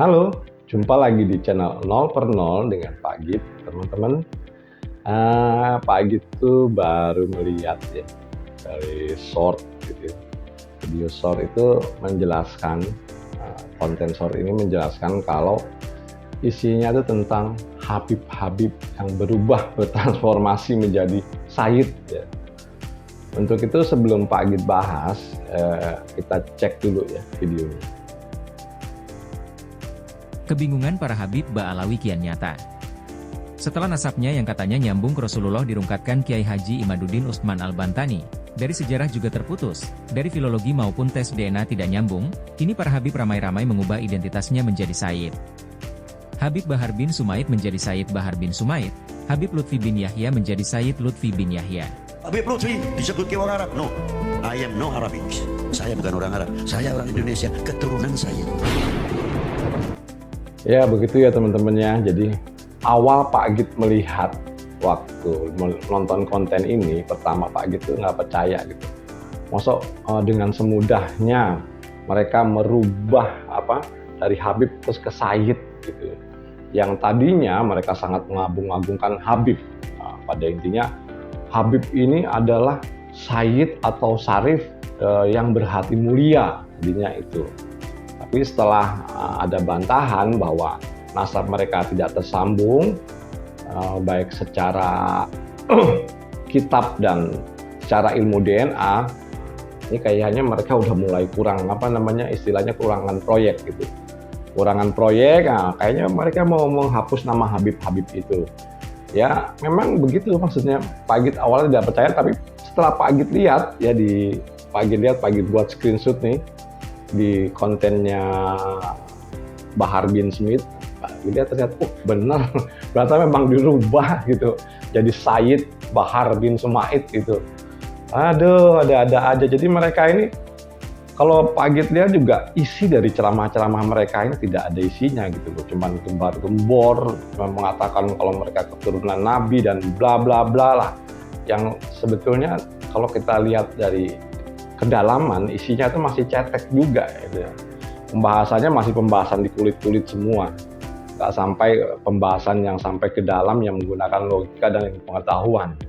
Halo, jumpa lagi di channel 0 per 0 dengan Pak Git, teman-teman. Pak Git tuh baru melihat ya dari short gitu ya. Video short itu menjelaskan, konten short ini menjelaskan kalau isinya itu tentang Habib-Habib yang bertransformasi menjadi Sayyid ya. Untuk itu sebelum Pak Git bahas, kita cek dulu ya videonya. Kebingungan para Habib Ba'alawi kian nyata. Setelah nasabnya yang katanya nyambung ke Rasulullah dirungkatkan Kiai Haji Imaduddin Utsman Al-Bantani, dari sejarah juga terputus, dari filologi maupun tes DNA tidak nyambung, kini para Habib ramai-ramai mengubah identitasnya menjadi Sayyid. Habib Bahar bin Sumaid menjadi Sayyid Bahar bin Sumaid, Habib Lutfi bin Yahya menjadi Sayyid Lutfi bin Yahya. Habib Lutfi disebut ke orang Arab? No, I am no Arabic. Saya bukan orang Arab, saya orang Indonesia, keturunan saya. Ya begitu ya teman-teman ya. Jadi awal Pak Git melihat waktu nonton konten ini, pertama Pak Git tuh nggak percaya gitu. Masuk dengan semudahnya mereka merubah dari Habib terus ke Sayyid gitu. Yang tadinya mereka sangat mengagung-agungkan Habib. Pada intinya Habib ini adalah Sayyid atau Syarif yang berhati mulia, jadinya itu. Tapi setelah ada bantahan bahwa nasab mereka tidak tersambung, baik secara kitab dan secara ilmu DNA, ini kayaknya mereka udah mulai kurang, istilahnya kurangan proyek gitu. Kurangan proyek, kayaknya mereka mau menghapus nama Habib-Habib itu. Ya memang begitu maksudnya. Pak Git awalnya tidak percaya, tapi setelah Pak Git lihat, ya Pak Git buat screenshot nih, di kontennya Bahar bin Smith, lihat ternyata benar, ternyata memang dirubah gitu jadi Sayyid Bahar bin Sumaid gitu. Aduh, ada aja. Jadi mereka ini, kalau Pak Git lihat juga isi dari ceramah-ceramah mereka ini tidak ada isinya gitu loh, cuman gembar-gembor mengatakan kalau mereka keturunan Nabi dan bla bla bla lah, yang sebetulnya kalau kita lihat dari kedalaman isinya itu masih cetek juga gitu ya. Pembahasannya masih pembahasan di kulit-kulit semua, nggak sampai pembahasan yang sampai ke dalam yang menggunakan logika dan pengetahuan.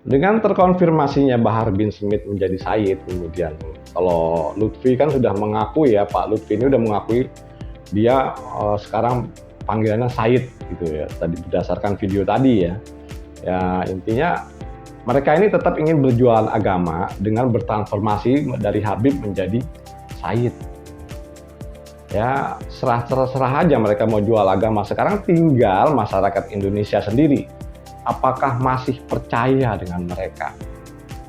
Dengan terkonfirmasinya Bahar bin Smith menjadi Sayyid, kemudian kalau Lutfi kan sudah mengakui ya, Pak Lutfi ini sudah mengakui dia sekarang panggilannya Sayyid gitu ya, tadi berdasarkan video tadi ya. Ya intinya mereka ini tetap ingin berjualan agama dengan bertransformasi dari Habib menjadi Sayyid. Ya serah aja mereka mau jual agama. Sekarang tinggal masyarakat Indonesia sendiri, apakah masih percaya dengan mereka.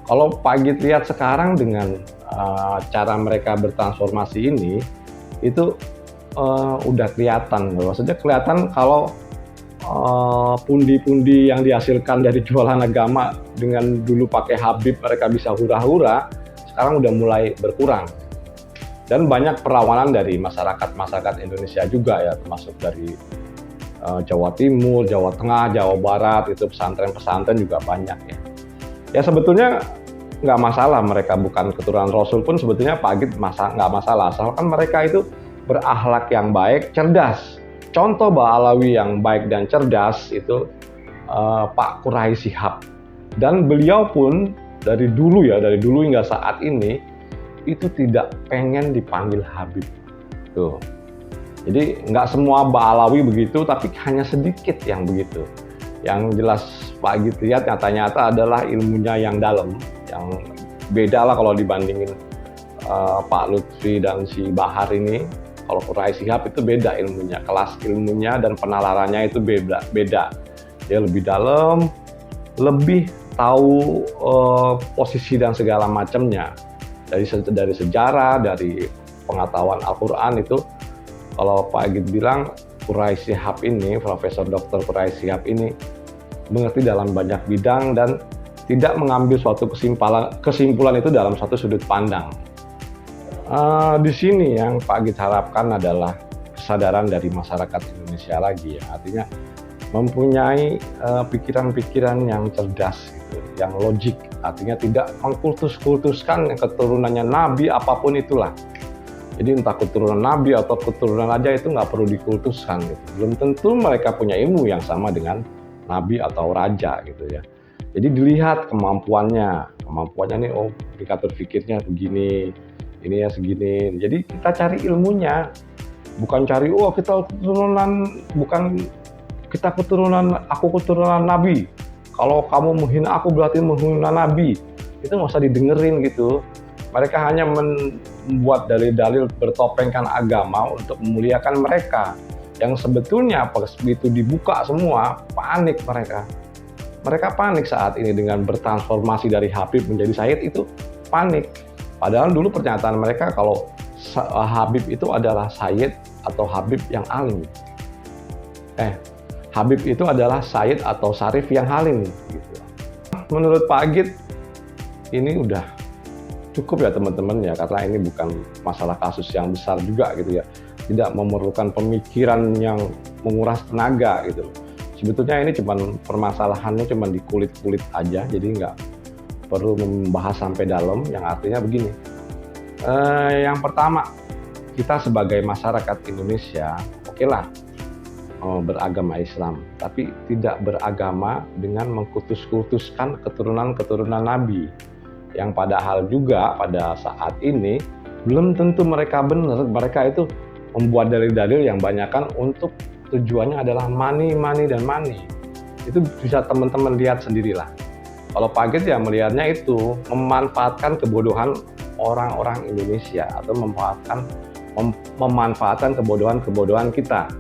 Kalau Pak Git lihat sekarang dengan cara mereka bertransformasi ini, itu udah kelihatan. Maksudnya kelihatan kalau pundi-pundi yang dihasilkan dari jualan agama, dengan dulu pakai Habib mereka bisa hura-hura, sekarang udah mulai berkurang. Dan banyak perlawanan dari masyarakat Indonesia juga ya, termasuk dari Jawa Timur, Jawa Tengah, Jawa Barat, itu pesantren-pesantren juga banyak ya. Ya sebetulnya nggak masalah mereka bukan keturunan Rasul pun, sebetulnya Pak Git nggak masalah, asalkan mereka itu berakhlak yang baik, cerdas. Contoh Ba'alawi yang baik dan cerdas itu Pak Quraish Shihab. Dan beliau pun dari dulu hingga saat ini itu tidak pengen dipanggil Habib. Tuh. Jadi nggak semua Ba'alawi begitu, tapi hanya sedikit yang begitu. Yang jelas Pak Git lihat nyata-nyata adalah ilmunya yang dalam, yang beda lah kalau dibandingin Pak Lutfi dan si Bahar ini. Kalau Quraish Shihab itu beda ilmunya, kelas ilmunya dan penalarannya itu beda. Dia lebih dalam, lebih tahu posisi dan segala macamnya. Dari sejarah, dari pengetahuan Al-Quran itu, kalau Pak Git bilang Quraish Shihab ini, Profesor Dr. Quraish Shihab ini mengerti dalam banyak bidang dan tidak mengambil suatu kesimpulan itu dalam satu sudut pandang. Di sini yang Pak Git harapkan adalah kesadaran dari masyarakat Indonesia lagi ya, artinya mempunyai pikiran-pikiran yang cerdas gitu, yang logik, artinya tidak mengkultus-kultuskan keturunannya Nabi apapun itulah. Jadi entah keturunan nabi atau keturunan raja itu nggak perlu dikultuskan gitu. Belum tentu mereka punya ilmu yang sama dengan nabi atau raja gitu ya. Jadi dilihat kemampuannya nih, oh tingkat berpikirnya begini, ini ya segini. Jadi kita cari ilmunya, bukan cari kita keturunan aku keturunan nabi. Kalau kamu menghina aku berarti menghina nabi. Itu nggak usah didengerin gitu. Mereka hanya membuat dalil-dalil bertopengkan agama untuk memuliakan mereka. Yang sebetulnya pas itu dibuka semua, panik mereka. Mereka panik saat ini dengan bertransformasi dari Habib menjadi Sayyid, itu panik. Padahal dulu pernyataan mereka kalau Habib itu adalah Sayyid atau Habib yang alim. Habib itu adalah Sayyid atau Syarif yang halim. Gitu. Menurut Pak Agit, ini udah cukup ya teman-teman ya, karena ini bukan masalah kasus yang besar juga gitu ya. Tidak memerlukan pemikiran yang menguras tenaga gitu. Sebetulnya ini permasalahannya cuma di kulit-kulit aja, jadi nggak perlu membahas sampai dalam. Yang artinya begini, yang pertama, kita sebagai masyarakat Indonesia, oke lah beragama Islam, tapi tidak beragama dengan mengkultus-kultuskan keturunan-keturunan Nabi, yang padahal juga pada saat ini belum tentu mereka benar. Mereka itu membuat dalil-dalil yang banyakkan untuk tujuannya adalah money. Itu bisa teman-teman lihat sendirilah. Kalau Pak Agit ya melihatnya itu memanfaatkan kebodohan orang-orang Indonesia atau memanfaatkan kebodohan kita,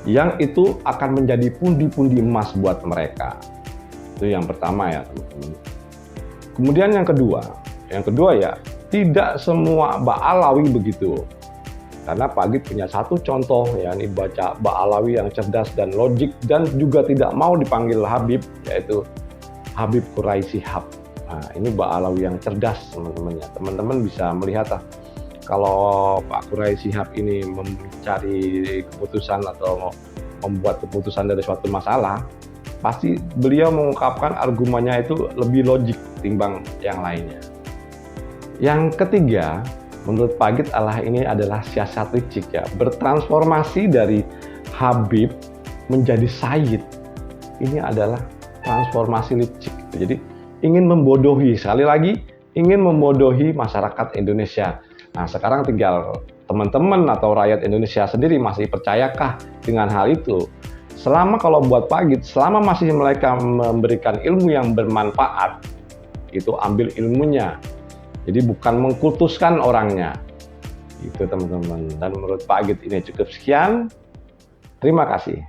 yang itu akan menjadi pundi-pundi emas buat mereka. Itu yang pertama ya teman-teman. Kemudian yang kedua ya, tidak semua Ba'alawi begitu. Karena Pak Agit punya satu contoh, ya ini baca Ba'alawi yang cerdas dan logik dan juga tidak mau dipanggil Habib, yaitu Habib Quraisy Shihab. Nah, ini Ba'alawi yang cerdas teman-teman ya. Teman-teman bisa melihat kalau Pak Quraisy Shihab ini mencari keputusan atau membuat keputusan dari suatu masalah, pasti beliau mengungkapkan argumennya itu lebih logik timbang yang lainnya. Yang ketiga, menurut Pak Agit ini adalah siasat licik ya, bertransformasi dari Habib menjadi Sayyid. Ini adalah transformasi licik. Jadi ingin membodohi, sekali lagi ingin membodohi masyarakat Indonesia. Nah sekarang tinggal teman-teman atau rakyat Indonesia sendiri masih percayakah dengan hal itu? Selama kalau buat Pak Agit, selama masih mereka memberikan ilmu yang bermanfaat, itu ambil ilmunya. Jadi bukan mengkultuskan orangnya. Itu teman-teman. Dan menurut Pak Agit ini cukup sekian. Terima kasih.